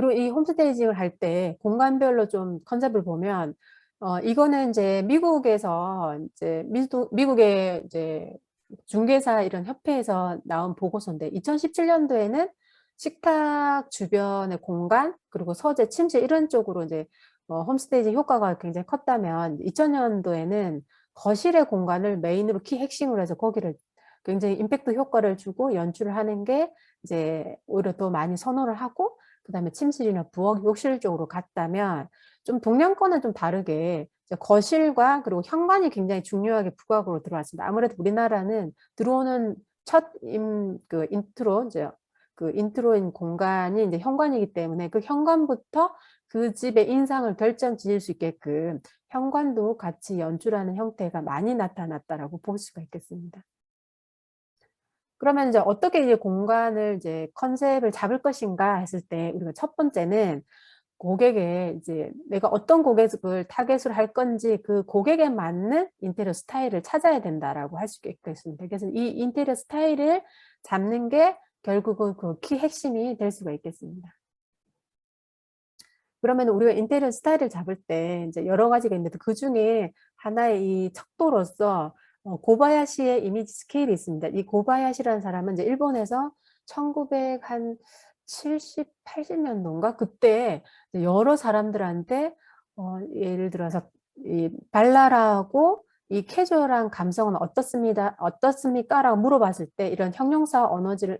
그리고 이 홈스테이징을 할 때 공간별로 좀 컨셉을 보면 이거는 이제 미국에서 이제 미국의 이제 중개사 이런 협회에서 나온 보고서인데 2017년도에는 식탁 주변의 공간 그리고 서재, 침실 이런 쪽으로 이제 홈스테이징 효과가 굉장히 컸다면 2000년도에는 거실의 공간을 메인으로 키 핵심으로 해서 거기를 굉장히 임팩트 효과를 주고 연출을 하는 게 이제 오히려 더 많이 선호를 하고 그다음에 침실이나 부엌, 욕실 쪽으로 갔다면 좀 동양권은 좀 다르게 이제 거실과 그리고 현관이 굉장히 중요하게 부각으로 들어왔습니다. 아무래도 우리나라는 들어오는 첫 그 인트로 이제 그 인트로인 공간이 이제 현관이기 때문에 그 현관부터 그 집의 인상을 결정 지을 수 있게끔 현관도 같이 연출하는 형태가 많이 나타났다라고 볼 수가 있겠습니다. 그러면 이제 어떻게 이제 공간을 이제 컨셉을 잡을 것인가 했을 때 우리가 첫 번째는 고객의 이제 내가 어떤 고객을 타겟으로 할 건지 그 고객에 맞는 인테리어 스타일을 찾아야 된다라고 할 수 있겠습니다. 그래서 이 인테리어 스타일을 잡는 게 결국은 그 키 핵심이 될 수가 있겠습니다. 그러면 우리가 인테리어 스타일을 잡을 때 이제 여러 가지가 있는데 그 중에 하나의 이 척도로서 고바야시의 이미지 스케일이 있습니다. 이 고바야시라는 사람은 이제 일본에서 1970, 80년도인가 그때 여러 사람들한테 예를 들어서 이 발랄하고 이 캐주얼한 감성은 어떻습니까라고 물어봤을 때 이런 형용사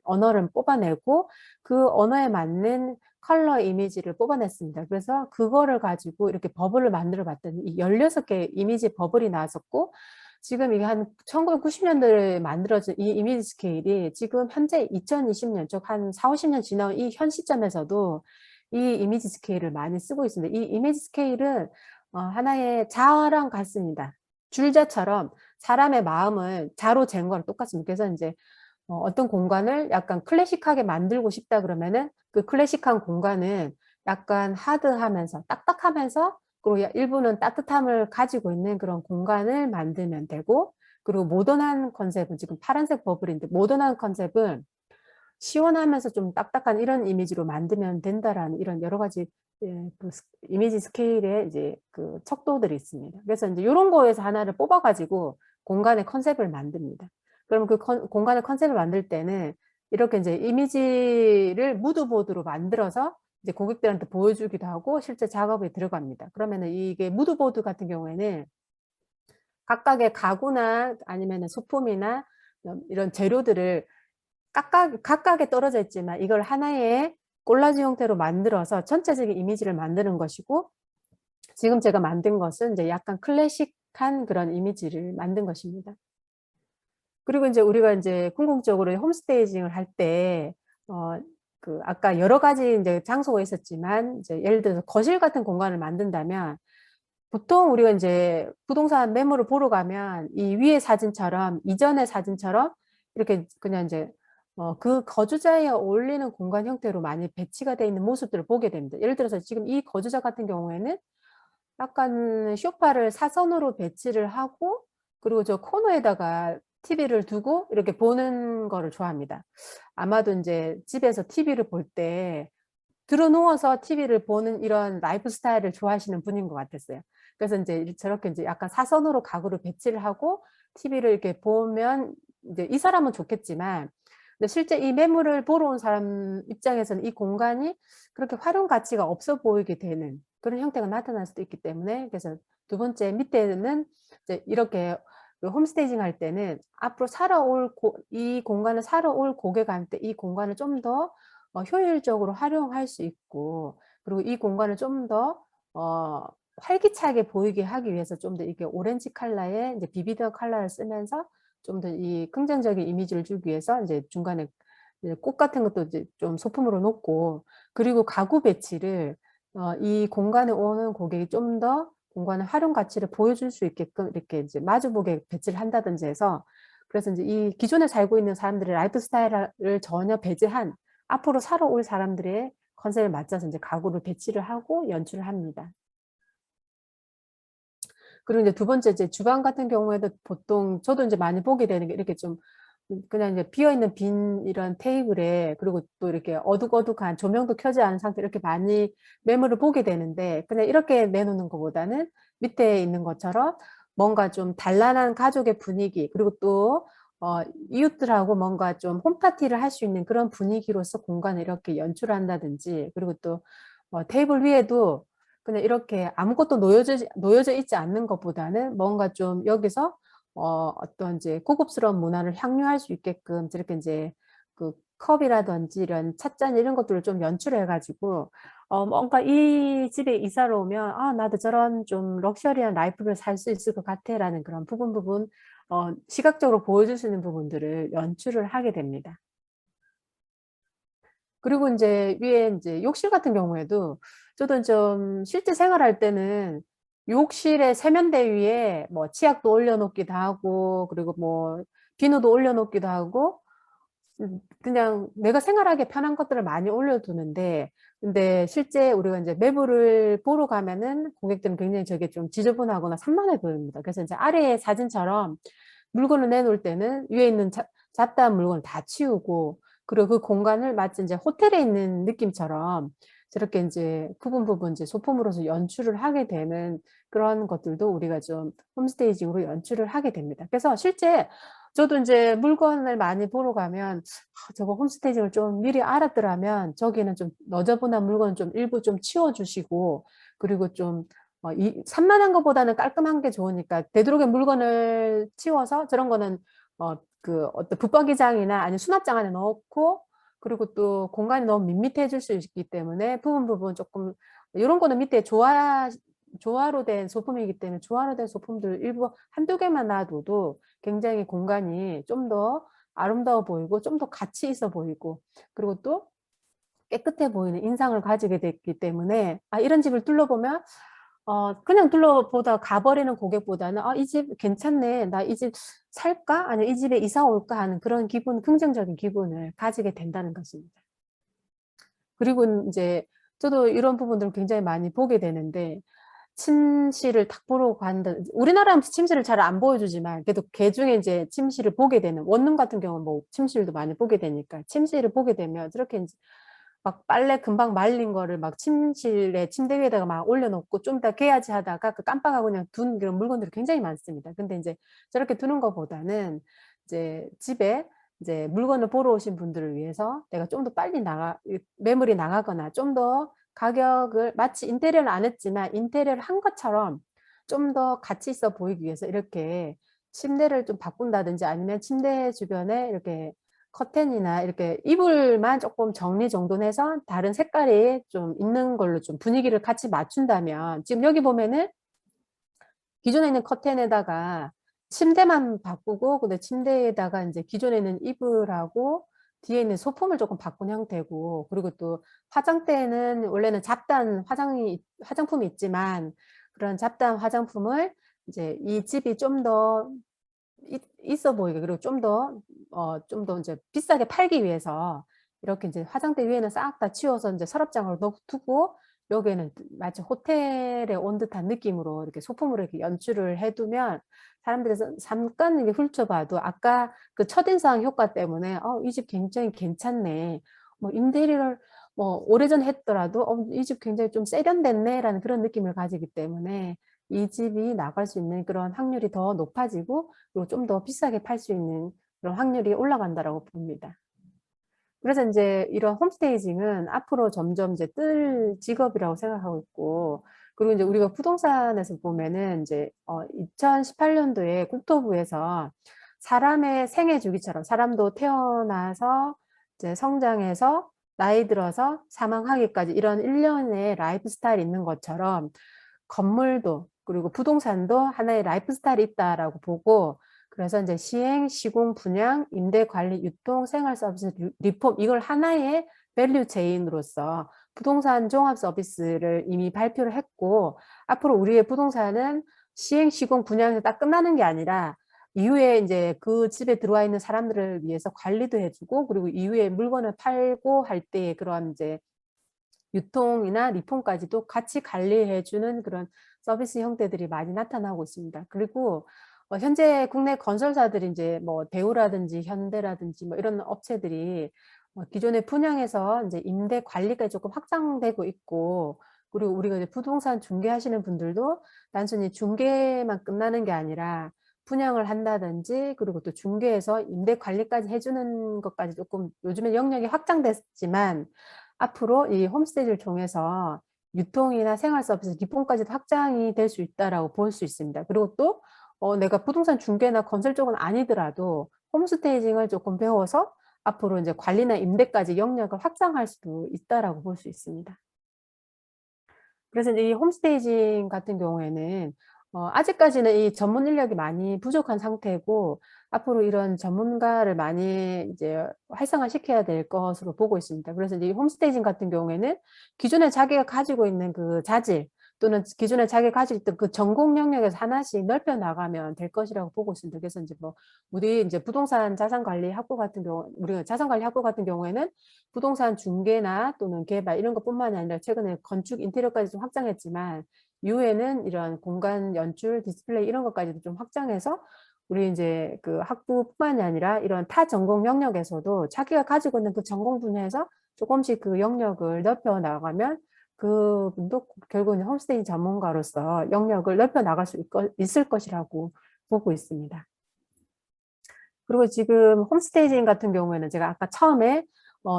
언어를 뽑아내고 그 언어에 맞는 컬러 이미지를 뽑아냈습니다. 그래서 그거를 가지고 이렇게 버블을 만들어 봤더니 이 16개 이미지 버블이 나왔었고 지금 이게 한 1990년도에 만들어진 이 이미지 스케일이 지금 현재 2020년, 즉 한 4, 50년 지나온 이 현 시점에서도 이 이미지 스케일을 많이 쓰고 있습니다. 이 이미지 스케일은 하나의 자아랑 같습니다. 줄자처럼 사람의 마음을 자로 잰 거랑 똑같습니다. 그래서 이제 어떤 공간을 약간 클래식하게 만들고 싶다 그러면은 그 클래식한 공간은 약간 하드하면서 딱딱하면서 그리고 일부는 따뜻함을 가지고 있는 그런 공간을 만들면 되고 그리고 모던한 컨셉은 지금 파란색 버블인데 모던한 컨셉은 시원하면서 좀 딱딱한 이런 이미지로 만들면 된다라는 이런 여러 가지 그 이미지 스케일의 이제 그 척도들이 있습니다. 그래서 이제 이런 거에서 하나를 뽑아가지고 공간의 컨셉을 만듭니다. 그럼 그 공간의 컨셉을 만들 때는 이렇게 이제 이미지를 무드보드로 만들어서 이제 고객들한테 보여주기도 하고 실제 작업에 들어갑니다. 그러면은 이게 무드보드 같은 경우에는 각각의 가구나 아니면 소품이나 이런 재료들을 각각에 떨어져 있지만 이걸 하나의 콜라지 형태로 만들어서 전체적인 이미지를 만드는 것이고 지금 제가 만든 것은 이제 약간 클래식한 그런 이미지를 만든 것입니다. 그리고 이제 우리가 이제 궁극적으로 홈스테이징을 할 때, 그 아까 여러 가지 이제 장소가 있었지만 이제 예를 들어서 거실 같은 공간을 만든다면 보통 우리가 이제 부동산 매물을 보러 가면 이 위의 사진처럼 이전의 사진처럼 이렇게 그냥 이제 그 거주자에 어울리는 공간 형태로 많이 배치가 되어 있는 모습들을 보게 됩니다. 예를 들어서 지금 이 거주자 같은 경우에는 약간 소파를 사선으로 배치를 하고 그리고 저 코너에다가 TV를 두고 이렇게 보는 거를 좋아합니다. 아마도 이제 집에서 TV를 볼 때 들어 누워서 TV를 보는 이런 라이프 스타일을 좋아하시는 분인 것 같았어요. 그래서 이제 저렇게 이제 약간 사선으로 가구를 배치를 하고 TV를 이렇게 보면 이제 이 사람은 좋겠지만 근데 실제 이 매물을 보러 온 사람 입장에서는 이 공간이 그렇게 활용 가치가 없어 보이게 되는 그런 형태가 나타날 수도 있기 때문에 그래서 두 번째 밑에는 이제 이렇게 홈스테이징 할 때는 앞으로 이 공간을 사러 올 고객한테 이 공간을 좀 더 효율적으로 활용할 수 있고 그리고 이 공간을 좀 더 활기차게 보이게 하기 위해서 좀 더 이렇게 오렌지 컬러의 이제 비비드 컬러를 쓰면서 좀 더 이 긍정적인 이미지를 주기 위해서 이제 중간에 꽃 같은 것도 이제 좀 소품으로 놓고 그리고 가구 배치를 이 공간에 오는 고객이 좀 더 공간의 활용 가치를 보여줄 수 있게끔 이렇게 이제 마주보게 배치를 한다든지 해서 그래서 이제 이 기존에 살고 있는 사람들의 라이프 스타일을 전혀 배제한 앞으로 사러 올 사람들의 컨셉에 맞춰서 이제 가구를 배치를 하고 연출을 합니다. 그리고 이제 두 번째 이제 주방 같은 경우에도 보통 저도 이제 많이 보게 되는 게 이렇게 좀 그냥 이제 비어있는 빈 이런 테이블에, 그리고 또 이렇게 어둑어둑한 조명도 켜지 않은 상태 이렇게 많이 매물을 보게 되는데, 그냥 이렇게 내놓는 것보다는 밑에 있는 것처럼 뭔가 좀 단란한 가족의 분위기, 그리고 또 이웃들하고 뭔가 좀 홈파티를 할 수 있는 그런 분위기로서 공간을 이렇게 연출한다든지, 그리고 또 테이블 위에도 그냥 이렇게 아무것도 놓여져 있지 않는 것보다는 뭔가 좀 여기서 어떤 이제 고급스러운 문화를 향유할 수 있게끔 저렇게 이제 그 컵이라든지 이런 찻잔 이런 것들을 좀 연출해 가지고 뭔가 이 집에 이사를 오면 아 나도 저런 좀 럭셔리한 라이프를 살 수 있을 것 같아라는 그런 부분 시각적으로 보여줄 수 있는 부분들을 연출을 하게 됩니다. 그리고 인제 위에 인제 욕실 같은 경우에도 저도 좀 실제 생활할 때는 욕실의 세면대 위에 뭐 치약도 올려 놓기도 하고, 그리고 뭐 비누도 올려 놓기도 하고, 그냥 내가 생활하기에 편한 것들을 많이 올려두는데, 근데 실제 우리가 인제 매물을 보러 가면은 고객들은 굉장히 저게 좀 지저분하거나 산만해 보입니다. 그래서 인제 아래의 사진처럼 물건을 내놓을 때는 위에 있는 잡다한 물건을 다 치우고, 그리고 그 공간을 마치 인제 호텔에 있는 느낌처럼 저렇게 인제 부분 이제 소품으로서 연출을 하게 되는 그런 것들도 우리가 좀 홈스테이징으로 연출을 하게 됩니다. 그래서 실제 저도 인제 물건을 많이 보러 가면 '아 저거 홈스테이징을 좀 미리 알았더라면 저기는 좀 너저분한 물건 좀 일부 좀 치워 주시고, 그리고 좀 이 산만한 것보다는 깔끔한 게 좋으니까 되도록이면 물건을 치워서 저런 거는 그 어떤 붙박이장이나 아니면 수납장 안에 넣고, 그리고 또 공간이 너무 밋밋해질 수 있기 때문에 부분 쪼끔 요런 거는 밑에 조화로 된 소품이기 때문에 조화로 된 소품들 일부 한두 개만 놔둬도 굉장히 공간이 좀 더 아름다워 보이고 좀 더 가치 있어 보이고, 그리고 또 깨끗해 보이는 인상을 가지게 됐기 때문에 아 이런 집을 둘러보면 그냥 둘러보다 가버리는 고객보다는 '아 이 집 괜찮네. 나 이 집 살까? 아니면 이 집에 이사 올까?' 하는 그런 기분, 긍정적인 기분을 가지게 된다는 것입니다. 그리고 인제 저도 이런 부분들을 굉장히 많이 보게 되는데, 침실을 딱 보러 간다, 우리나라는 침실을 잘 안 보여주지만 그래도 개중에 이제 침실을 보게 되는 원룸 같은 경우는 뭐 침실도 많이 보게 되니까 침실을 보게 되면 저렇게 인제 막 빨래 금방 말린 거를 막 침실에 침대 위에다가 막 올려 놓고 좀 이따 개야지 하다가 그 깜빡하고 그냥 둔 그런 물건들이 굉장히 많습니다. 근데 인제 저렇게 두는 것보다는 이제 집에 이제 물건을 보러 오신 분들을 위해서 내가 좀 더 빨리 매물이 나가거나 좀 더 가격을 마치 인테리어를 안 했지만 인테리어를 한 것처럼 좀 더 가치 있어 보이기 위해서 이렇게 침대를 좀 바꾼다든지, 아니면 침대 주변에 이렇게 커튼이나 이렇게 이불만 쪼끔 정리정돈해서 다른 색깔이 좀 있는 걸로 좀 분위기를 같이 맞춘다면, 지금 여기 보면은 기존에 있는 커튼에다가 침대만 바꾸고, 근데 침대에다가 인제 기존에 있는 이불하고 뒤에 있는 소품을 쪼끔 바꾼 형태고, 그리고 또 화장대에는 원래는 잡다한 화장품이 있지만 그런 잡다한 화장품을 이제 이 집이 좀 더 있어 보이게, 그리고 좀 더 인제 비싸게 팔기 위해서 이렇게 인제 화장대 위에는 싹 다 치워서 인제 서랍장으로 두고, 여기에는 마치 호텔에 온 듯한 느낌으로 이렇게 소품으로 이렇게 연출을 해 두면 사람들이 잠깐 이렇게 훑어봐도 아까 그 첫인상 효과 때문에 '이 집 굉장히 괜찮네. 뭐 인테리어를 뭐 오래전에 했더라도 이 집 굉장히 좀 세련됐네.'라는 그런 느낌을 가지기 때문에 이 집이 나갈 수 있는 그런 확률이 더 높아지고, 그리고 좀 더 비싸게 팔 수 있는 그런 확률이 올라간다라고 봅니다. 그래서 인제 이런 홈스테이징은 앞으로 점점 이제 뜰 직업이라고 생각하고 있고, 그리고 인제 우리가 부동산에서 보면은 인제 2018 년도에 국토부에서 사람의 생애 주기처럼 사람도 태어나서 이제 성장해서 나이 들어서 사망하기까지 이런 일련의 라이프 스타일이 있는 것처럼 건물도 그리고 부동산도 하나의 라이프 스타일이 있다라고 보고, 그래서 인제 시행, 시공, 분양, 임대, 관리, 유통, 생활 서비스, 리폼 이걸 하나의 밸류 체인으로서 부동산 종합 서비스를 이미 발표를 했고, 앞으로 우리의 부동산은 시행, 시공, 분양에서 딱 끝나는 게 아니라 이후에 인제 그 집에 들어와 있는 사람들을 위해서 관리도 해 주고, 그리고 이후에 물건을 팔고 할 때의 그런 인제 유통이나 리폼까지도 같이 관리해 주는 그런 서비스 형태들이 많이 나타나고 있습니다. 그리고 현재 국내 건설사들이 이제 뭐 대우라든지 현대라든지 뭐 이런 업체들이 기존의 분양에서 이제 임대 관리까지 조금 확장되고 있고, 그리고 우리가 이제 부동산 중개하시는 분들도 단순히 중개만 끝나는 게 아니라 분양을 한다든지, 그리고 또 중개해서 임대 관리까지 해주는 것까지 조금 요즘에 영역이 확장됐지만, 앞으로 이 홈스테이를 통해서 유통이나 생활 서비스, 리폼까지도 확장이 될 수 있다라고 볼 수 있습니다. 그리고 또 내가 부동산 중개나 건설 쪽은 아니더라도 홈스테이징을 조금 배워서 앞으로 이제 관리나 임대까지 영역을 확장할 수도 있다라고 볼 수 있습니다. 그래서 이제 이 홈스테이징 같은 경우에는 아직까지는 이 전문 인력이 많이 부족한 상태고, 앞으로 이런 전문가를 많이 이제 활성화시켜야 될 것으로 보고 있습니다. 그래서 이제 이 홈스테이징 같은 경우에는 기존에 자기가 가지고 있는 그 자질, 또는 기존에 자기가 가지고 있던 그 전공 영역에서 하나씩 넓혀 나가면 될 것이라고 보고 있습니다. 그래서 이제 뭐 우리 이제 부동산 자산관리 학부 같은 경우, 우리가 자산관리 학부 같은 경우에는 부동산 중개나 또는 개발 이런 것뿐만이 아니라 최근에 건축 인테리어까지 좀 확장했지만, 이후에는 이런 공간 연출, 디스플레이 이런 것까지도 좀 확장해서 우리 이제 그 학부뿐만이 아니라 이런 타 전공 영역에서도 자기가 가지고 있는 그 전공 분야에서 조금씩 그 영역을 넓혀 나가면 그분도 결국은 홈스테이 전문가로서 영역을 넓혀 나갈 수 있을 것이라고 보고 있습니다. 그리고 지금 홈스테이징 같은 경우에는 제가 아까 처음에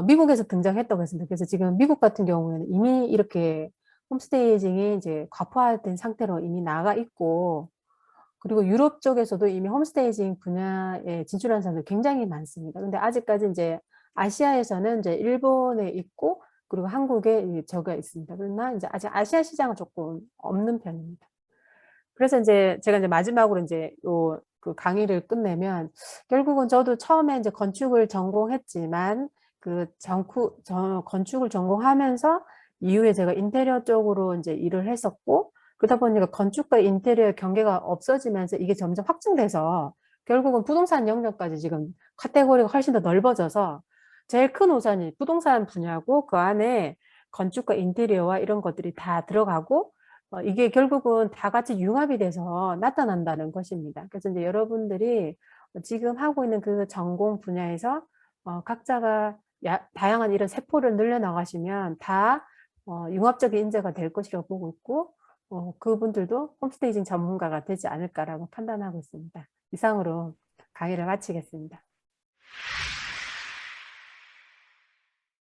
미국에서 등장했다고 했습니다. 그래서 지금 미국 같은 경우에는 이미 이렇게 홈스테이징이 이제 과포화된 상태로 이미 나가 있고, 그리고 유럽 쪽에서도 이미 홈스테이징 분야에 진출한 사람들 굉장히 많습니다. 근데 아직까지 이제 아시아에서는 이제 일본에 있고, 그리고 한국에 저가 있습니다. 그러나 이제 아직 아시아 시장은 조금 없는 편입니다. 그래서 이제 제가 이제 마지막으로 이제 그 강의를 끝내면, 결국은 저도 처음에 이제 건축을 전공했지만 건축을 전공하면서 이후에 제가 인테리어 쪽으로 이제 일을 했었고, 그러다 보니까 건축과 인테리어 경계가 없어지면서 이게 점점 확증돼서 결국은 부동산 영역까지 지금 카테고리가 훨씬 더 넓어져서 제일 큰 우선이 부동산 분야고, 그 안에 건축과 인테리어와 이런 것들이 다 들어가고, 이게 결국은 다 같이 융합이 돼서 나타난다는 것입니다. 그래서 이제 여러분들이 지금 하고 있는 그 전공 분야에서 각자가 다양한 이런 세포를 늘려나가시면 다 융합적인 인재가 될 것이라고 보고 있고, 그분들도 홈스테이징 전문가가 되지 않을까라고 판단하고 있습니다. 이상으로 강의를 마치겠습니다.